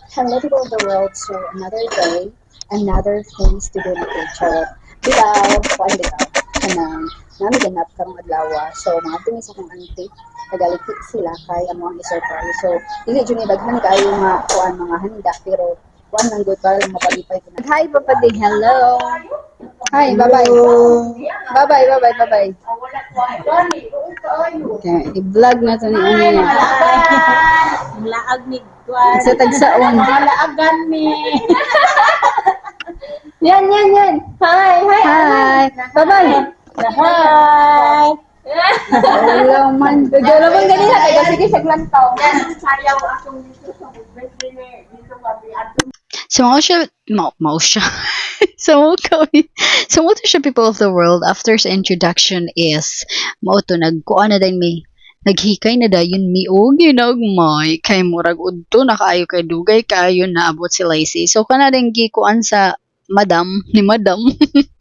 Hello people of the world. So another day, another things to do na kay Charot. Bitaw, kuan bitaw. Kanang nami ganap karong adlaw. So mga tingin sa akong auntie, nagaliki sila kay among i-surprise. So dili jud ni daghan kayo nga kuan mga handa pero kuan nang good para lang mapalipay ko. Hi Papa Ding. Hello. Hi, bye-bye. Bye-bye, bye-bye, bye-bye. Okay, i-vlog na to ni Anya. Laag ni Gwan. Sa tagsaon. Laagan mi. Yan. Hi. Bye-bye. Hi. Hello man. Gala man ganina kay sige sa lantaw. Sayaw akong dito sa birthday ni dito kami atong So mao siya. So mo to siya people of the world after sa introduction is mao to nagkuan na din mi naghikay na dayon mi og ginagmay kay murag udto na kaayo kay dugay kaayo na abot si Lacey. So kana din gikuan sa madam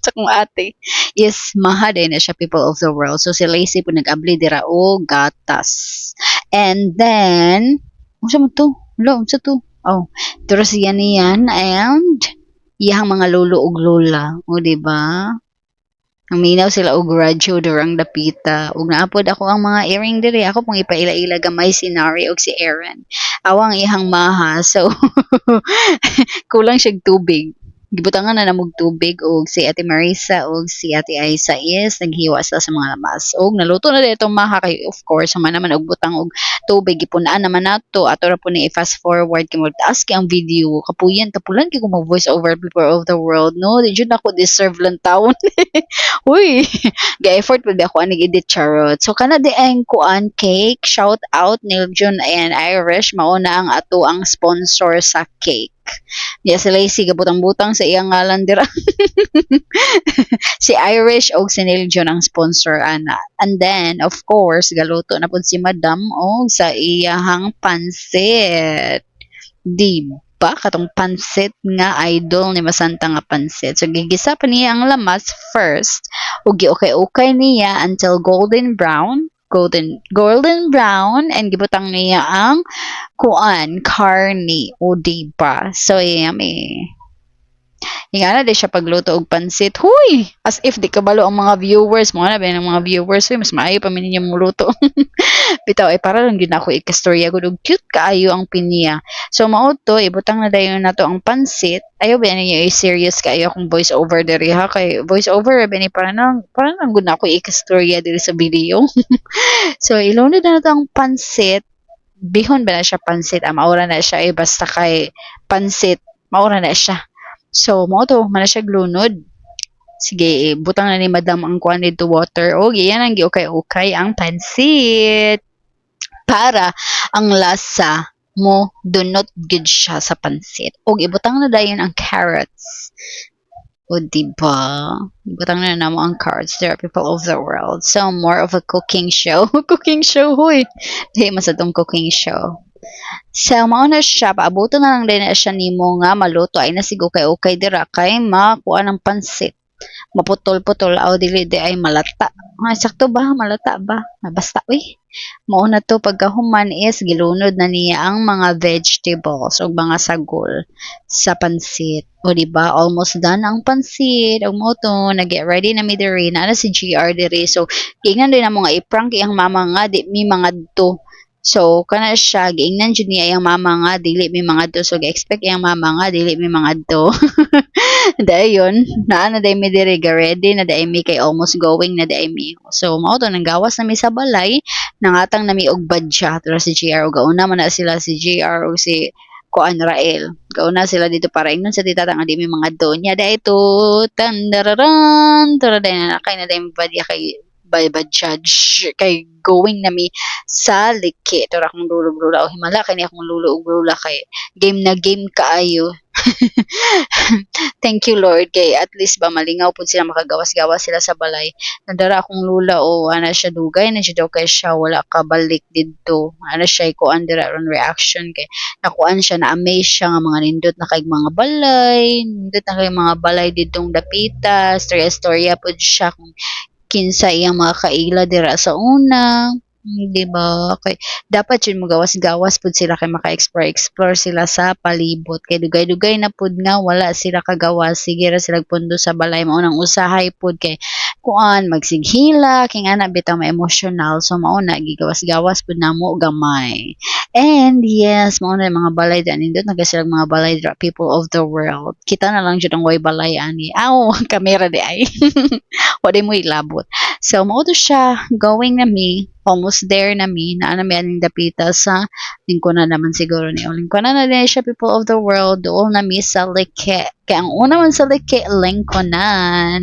sa kong ate is mahaday na siya people of the world. So si Lacey po nag-abli dira og gatas. And then unsa mo to? Unsa to? Oh, pero siya niyan and iyang mga lolo ug lola, o di ba? Naminaw sila og radyo durang dapita. Ug naapod ako ang mga earring diri. Ako pong ipaila-ila gamay si Nari ug si Aaron. Awang ihang maha. So kulang siya tubig. Gibutangan na namog tubig og si Ate Marisa ug si Ate Aisa is naghiwa sila sa mga lamas. Og naluto na dito maha kay of course man naman og butang og tubig gipunaan naman nato ato ra po ni fast forward kay mo taas kay ang video kapuyan tapulan kay ko mag voice over people of the world no di jud ako deserve lang taon. Uy, ga-effort pud ako anig edit charot. So kana di ang kuan cake, shout out Niljun and Irish mao na ang ato ang sponsor sa cake. Diya si Lacey gabutang-butang sa iyang ngalan dira. Si Irish og si Niljun ang sponsor ana. And then of course galuto na pud si Madam og sa iyahang pansit. Di ba katong pansit nga idol ni Masanta nga pansit. So gigisa pa niya ang lamas first ug giukay-ukay niya until golden brown and gibutang niya ang kuan karni o diba so yummy. Ingana di siya pagluto og pansit. Huy! As if di kabalo ang mga viewers. Mga na ba ng mga viewers? Huy, mas maayo pa ninyo muluto. Bitaw, ay para lang din ako ikastorya ko. Cute kaayo ang pinya. So, mao to, ibutang na dayon na to ang pansit. Ayaw ba ninyo serious kaayo akong voice over diri ha? Kay voice over, ba ni parang good na ako ikastorya diri sa video. So, ilunod na to ang pansit. Bihon ba na siya pansit? Maura na siya. Basta kay pansit. Maura na siya. So, mo to, man siya glunod. Sige, butang na ni Madam ang kuan dito water. O, yan ang giukay-ukay ang pansit. Para ang lasa mo dunot good siya sa pansit. O, ibutang na dayon ang carrots. O, diba? Ibutang na namo ang carrots. There are people of the world. So, more of a cooking show. Cooking show, huy. Di, masadong cooking show. So, mao na siya, paabuto na lang din na siya nimo nga maluto ay nasigo kay okay dira kay makuha ng pansit. Maputol-putol aw dili di ay malata. Ay, sakto ba? Malata ba? Basta, uy. Mao na to pagkahuman is gilunod na niya ang mga vegetables o mga sagol sa pansit. O di ba almost done ang pansit. O mo to, nag-get ready na mi diri na si GR diri. So, ingan din na mga iprank iyang mama nga di mi mga to. So, kana siya, giingnan jud niya iyang mama nga, dili may mga do. So, gi-expect iyang mama nga, dili may mga do. Dayon, na day mi diri, ready na day mi kay almost going na day mi. So, mao to, nang gawas na mi sa balay, nangatang na mi og badya. Pero si GR, o gauna man na sila si GR o si Kuan Rael. Gauna sila dito para ingnon sa titatang di may mga do niya. Day ito, tandararan, tara day na kay na day mi badya kay judge kay going na mi sa liki ito akong lulog-lula o himala kay akong lulog-lula kay game na game kaayo. Thank you Lord kay at least ba malingaw pud sila makagawas-gawas sila sa balay nadara akong lula o ana siya dugay na siya daw kay siya wala ka balik didto ana siya ko under on reaction kay nakuan siya na amaze siya nga mga nindot na kay mga balay nindot na kay mga balay didtong dapita storya pud siya kung kinsa iyang mga kaila dira sa una Di ba? Kay dapat yun magawas-gawas pud sila kay maka-explore sila sa palibot. Kay dugay-dugay na pud nga wala sila kagawas. Sige ra sila pundo sa balay mao nang usahay pud kay kuan magsighila kay nga na bitaw ma-emotional. So mao na gigawas-gawas pud namo gamay. And yes, mao na yung mga balay da nindot naga silang mga balay dra people of the world. Kita na lang jud ang way balay ani. Aw, kamera di ay. Wa di mo ilabot. So, mao to siya, going na mi, almost there na mi, naa na mi aning dapita sa lingkunan naman siguro ni. Lingkunan na din siya, people of the world, doon na mi sa Leke. Kaya ang una man sa Leke, lingkunan.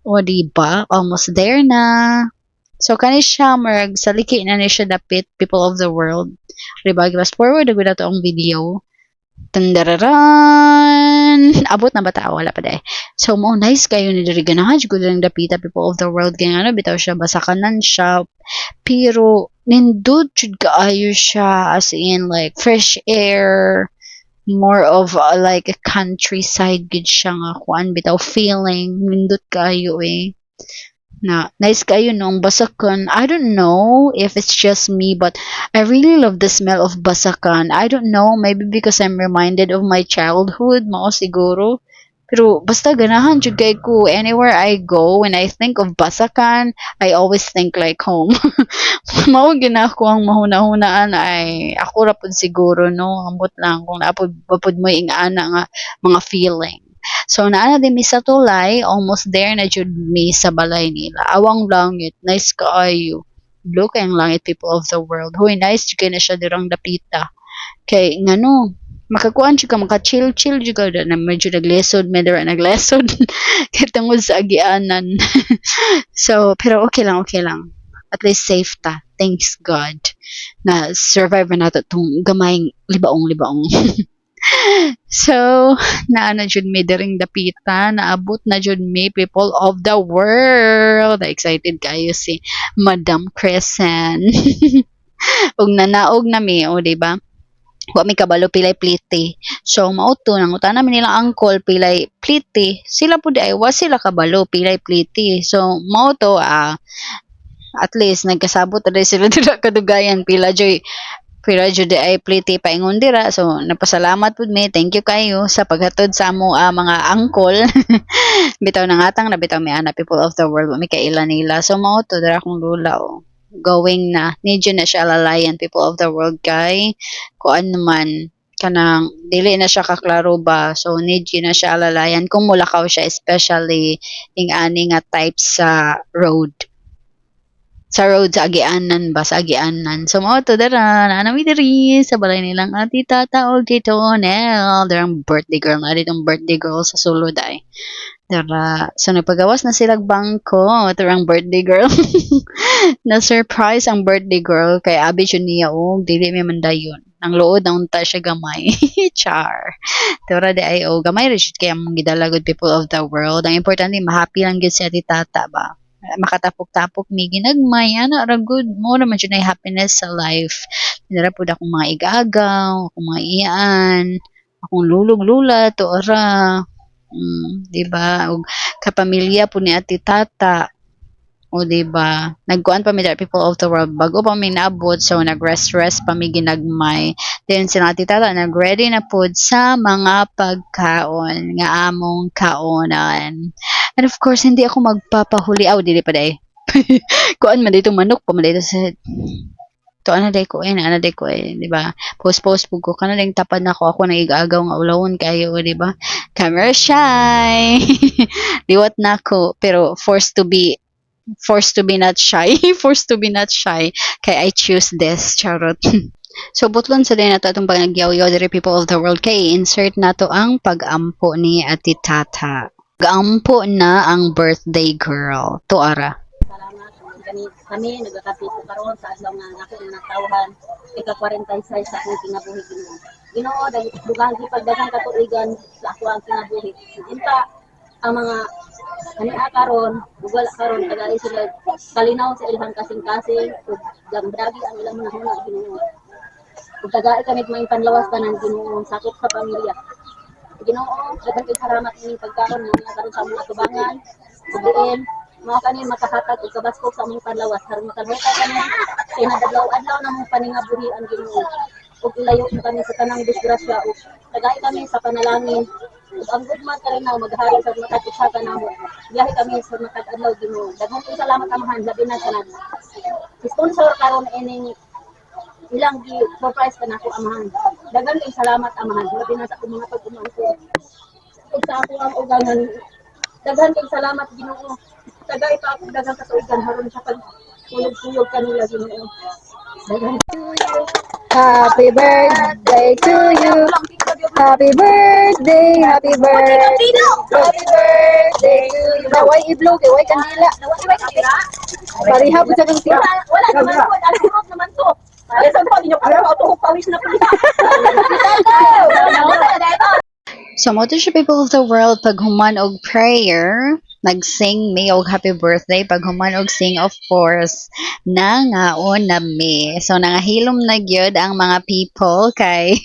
O, diba? Almost there na. So, kani siya, marag, sa Leke na ni siya dapit, people of the world. Diba? Fast forward, nagwala to ang video. Tandararan! Abot na ba ta? Wala pa dahil. So, mo nice kayo ni diri ganahan jud lang dapita people of the world kay ano bitaw siya basa kanan siya pero nindot jud kaayo siya as in like fresh air more of like a countryside gid siya nga kuan bitaw feeling nindot kaayo eh na nice kayo nung basakan. I don't know if it's just me, but I really love the smell of basakan. I don't know, maybe because I'm reminded of my childhood, mao siguro. Pero basta ganahan jud kay ko anywhere I go when I think of basakan, I always think like home. Mao gina ko ang mahuna-hunaan ay ako ra pud siguro no, ambot lang kung naapod papud mo ing ana nga mga feeling. So naa na din mi sa tulay, almost there na jud mi sa balay nila. Awang langit, nice kaayo. Blue kay ang langit people of the world. Huy, nice jud kay na siya dirang dapita. Kay ngano, makakuan jud ka maka-chill-chill jud ka na medyo naglesod, medyo naglesod kay tungod sa agianan. So, pero okay lang, okay lang. At least safe ta. Thanks God. Na survive na nato tong gamayng libaong-libaong. So, naana jud mi diring dapita, naabot na jud mi people of the world. Excited kayo si Madam Crescent. Ug nanaog na mi, o di ba? Wa mi kabalo pilay plite. So mauto nang utana mi nila angkol pilay plite. Sila pud ay wa sila kabalo pilay plite. So mauto at least nagkasabot na sila dira kadugayan pila jud ay plite paingon dira. So napasalamat pud mi. Thank you kayo sa paghatod sa amo mga angkol. Bitaw nangatang na bitaw mi ana people of the world wa mi kaila nila. So mauto dira akong lula oh. Going na need na siya alalayan people of the world kay kuan naman kanang dili na siya kaklaro ba so need na siya alalayan kung mulakaw siya especially ing ani nga type sa road sa agianan ba sa agianan so mao to dara na nami diri sa balay nilang ati tata og tito Nel darang birthday girl na ditong birthday girl sa sulod ay dara so nagpagawas na silang bangko tarang birthday girl na surprise ang birthday girl kay abi siya niya og dili mi man dayon ang luod na unta siya gamay char tura di ay og gamay ra siya kay among gidalagod people of the world ang importante ma-happy lang gyud si ati tata ba makatapok-tapok mi ginagmay ana ra good mo naman jud na happiness sa life dira pud akong mga igagaw akong mga iyan akong lulog-lula to ara di ba og kapamilya po ni ati tata o di ba nagkuan pa mi dahil people of the world bago pa mi naabot so nagrest pa mi ginagmay then sila ati tata nagready na pud sa mga pagkaon nga among kaonan and of course hindi ako magpapahuli aw dili pa dai kuan man dito manok pa man dito sa to ana day ko di ba post pug ko kana ding tapad nako ako nang igagaw nga ulawon kayo di ba camera shy liwat nako pero forced to be not shy forced to be not shy kay I choose this charot so butlon sa din nato atong pagagyaw-yaw diri people of the world kay insert nato ang pag-ampo ni ati tata pag-ampo na ang birthday girl to ara Salamat kami nagakapit ko karon sa adlaw nga ako nga natawhan ika-46 sa akong kinabuhi Ginoo. Ginoo dugang pagdagang katuigan sa ako ang kinabuhi. Inta ang mga kaniya karon wala karon tagali sila kalinaw sa ilang kasing-kasing ug dambragi ang ilang mga hunag Ginoo. Ug tagai kami may panlawas tanan Ginoo sakop sa pamilya. Ginoo, daghang salamat ini pagkaron nga karon sa mga tubangan. Diin mga kanin makahatag og kabaskog sa among panlawas harong makalhukay kami kay nadadlaw-adlaw na mong paningaburi ang Ginoo ug ilayo mo kami sa tanang disgrasya ug tagay kami sa panalangin ug ang gudman karinaw maghari sa matag usa ka namo biyahe kami sa matag adlaw Ginoo daghang kay salamat amahan labi na sa sponsor karon ining ilang gi surprise ka nako amahan daghang kay salamat amahan labi na sa akong mga pag-umangko ug sa ako ang ugangan daghan kay salamat Ginoo tagay pa ako daghang katuigan haron sa pag-uyog kanila Ginoo daghan Happy birthday to you. Happy birthday, happy birthday. Happy birthday to you. Naway iblog, why kandila. Pariha po sa kandila. Wala naman po, alihok naman to. Ay, saan pa ninyo? Ayaw, auto pawis na po. So, mo to siya people of the world pag human og prayer, nag-sing me og happy birthday pag human og sing of course nangaon na me. So nangahilom na gyud ang mga people kay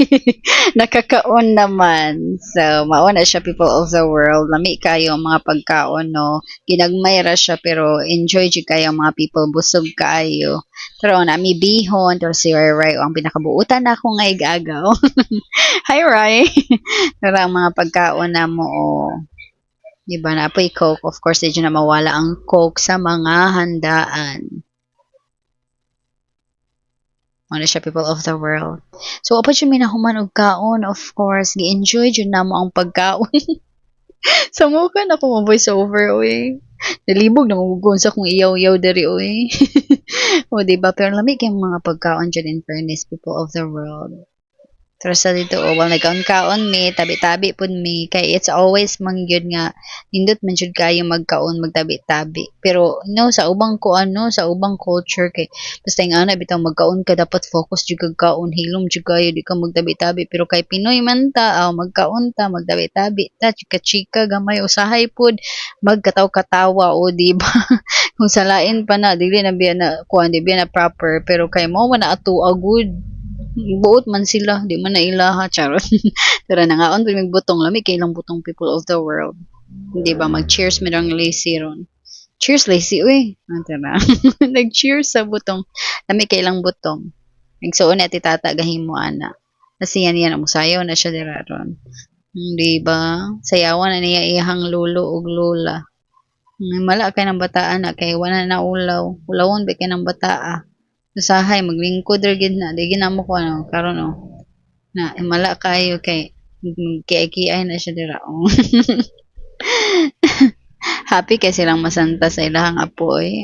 nakakaon naman. So mao na siya people of the world. Lami kayo ang mga pagkaon no. Ginagmay ra siya pero enjoy jud kayo ang mga people busog kaayo. Pero nami bihon pero si Ray ang pinakabuutan ako nga igagaw. Hi Ray. Pero ang mga pagkaon na mo diba na apoy Coke. Of course, di na mawala ang Coke sa mga handaan. Ano siya, people of the world. So, apo siya minahuman og kaon, of course. Gi-enjoy dyan na mo ang pagkaon. Sa mukha na ko voice over, oy. Nalibog na magugon sa kung iyaw-iyaw dari, oy. O, diba? Pero lamig yung mga pagkaon dyan in fairness, people of the world. Pero sa dito, well, nagkaon-kaon mi, tabi-tabi pud mi, kay it's always mangyud nga, nindot man jud kayo magkaon, magtabi-tabi. Pero, no, sa ubang ko, sa ubang culture, kay, basta yung bitaw magkaon ka, dapat focus jud kag kaon, hilom jud kayo, di ka magtabi-tabi. Pero kay Pinoy man ta, magkaon ta, magtabi-tabi ta, chika-chika, gamay, usahay pud, magkataw-katawa, o, di ba? Kung salain pa na, dili na biya na, kuan, di biya na proper, pero kay mo man na ato agud, buot man sila, di man na ilaha, charot. Pero nangaon pud magbutong lami kay ilang butong people of the world. Di ba mag-cheers mirang lazy ron. Cheers lazy uy. Tara. Nag-cheers sa butong. Lami kay ilang butong. Nagsuon na ti tata gahimo ana. Kasi yan mo sayaw na siya dira ron. Di ba? Sayawan na niya iyang lolo ug lola. Mala kay ng bataan na kay wala na ulaw. Ulawon ba kay ng bataa. Usahay maglingkod ra gid na di ginamo ko karon na mala kayo kay kiay na siya dira happy kay silang masanta sa ilahang apoy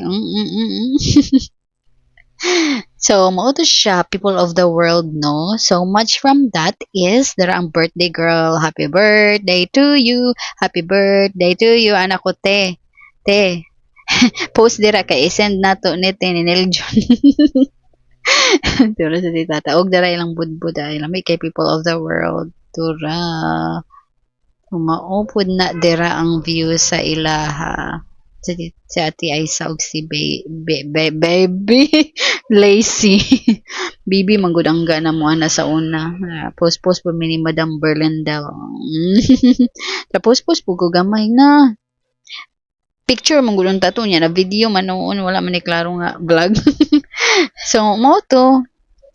so mao to siya people of the world no so much from that is dara ang birthday girl happy birthday to you anak ko te post dira kay send nato ni Tinel John. Tura sa tita. Og dara ilang budbud ay lami kay people of the world. Tura. Umaupod na dira ang view sa ilaha. Si Ate Aisa og si baby lazy. Bibi manggudangga na mo na sa una. Post po mi ni Madam Berlinda. Tapos po ko gamay na. Picture mong gulong tattoo niya na video man noon wala man ni klaro nga vlog so mo to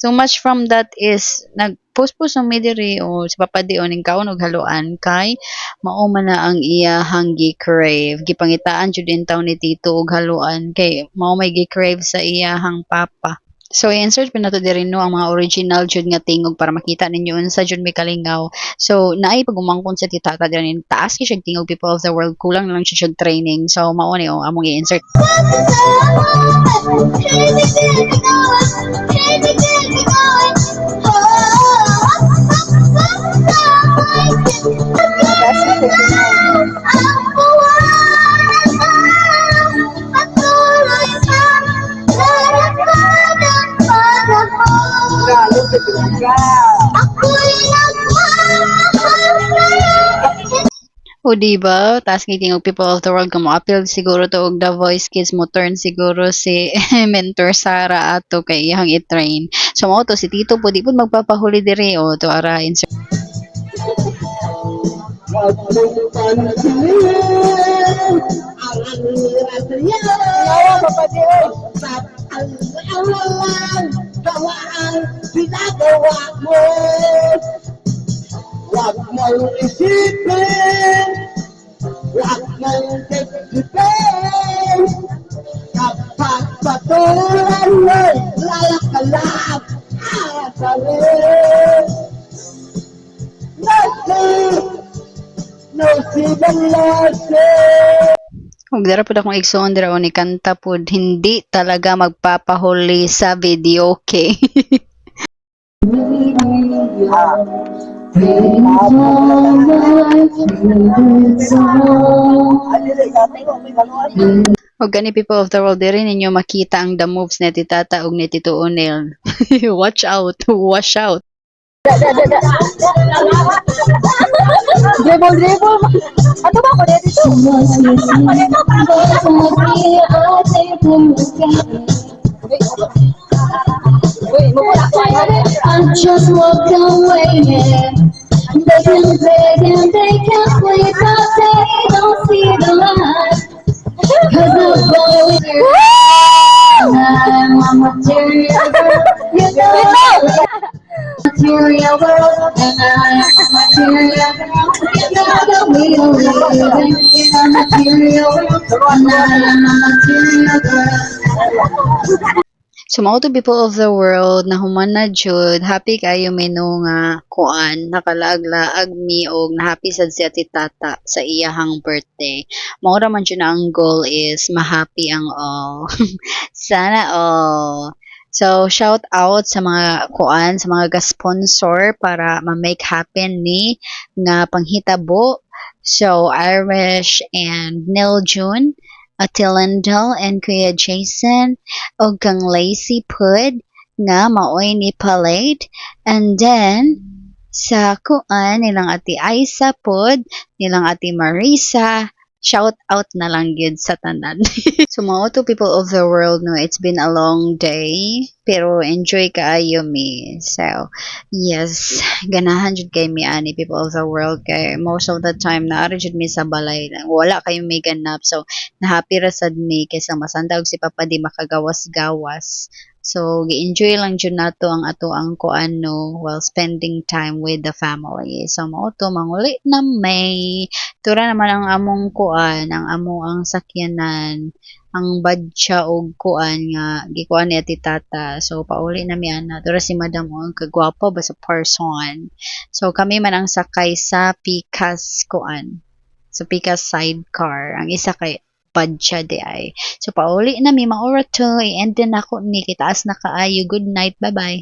so much from that is nag-post sa mediri o sa papadi o ning kaon og haluan kay mao man na ang iya hanggi crave gipangitaan jud din taw ni Tito og haluan kay mao may gi-crave sa iya hang papa. So, i-insert pa na to diri no ang mga original jud nga tingog para makita ninyo unsa jud may kalingaw. So, naay pagumangkon sa titata diri ni taas kay siya tingog people of the world kulang na lang siya training. So, mao ni among i-insert. O diba? Taas ng tingog people of the world kung mo-appeal siguro to og The Voice Kids mo turn siguro si Mentor Sara ato kay iyang i-train. So mo to si Tito po di po magpapahuli diri o to ara insert. Yawa papadiyoy. Huwag mong isipin, huwag mong isipin, kapag patulan mo'y lalakalag, aasarin. No sigang lasi. Kung dara pud akong igsoon dira o ni kanta pud hindi talaga magpapahuli sa video, okay? O gani people of the world, diri ninyo makita ang the moves ni Titata ug ni Tito Onel. Watch out, wash out. Dribble, dribble. Ato ba ako dito? Uy, mukha ko I just walked away, yeah. They can beg and they can plead, but they don't see the light. Cause the boy with your I'm a material girl, you know material world, and I'm a material girl, you know that we don't live in a material world, and I'm a material girl. So mao to people of the world na human na jud, happy kayo mino nga kuan nakalaag-laag mi og na happy sad si Ate Tata sa iyahang birthday. Mao ra man jud na ang goal is ma-happy ang all. Sana all. So shout out sa mga kuan sa mga ga-sponsor para ma-make happen ni nga panghitabo. So Irish and Neil June, Ate Lindell and Kuya Jason, og kang Lazy Pud nga maoy ni Palade, and then sa kuan nilang Ate Aisa Pud, nilang Ate Marisa, shout out na lang gyud sa tanan. So mao to people of the world, no, it's been a long day pero enjoy kaayo mi. So yes, ganahan jud kay mi ani people of the world kay most of the time naara jud mi sa balay, wala kayo may ganap, so na happy ra sad mi kaysa masanda og si Papa di makagawas-gawas. So gi-enjoy lang jud nato ang ato ang kuan no while spending time with the family. So mao to manguli na may tura naman ang among kuan, ang ang sakyanan, ang badya og kuan nga gikuan ni Ate Tata. So pauli na mi ana. Tura si Madam ang kagwapo ba sa person. So kami man ang sakay sa Picas kuan. Sa Picas sidecar. Ang isa kay badya di ay. So pauli na mi maura to i-end din ako ni kitaas na kaayo. Good night. Bye-bye.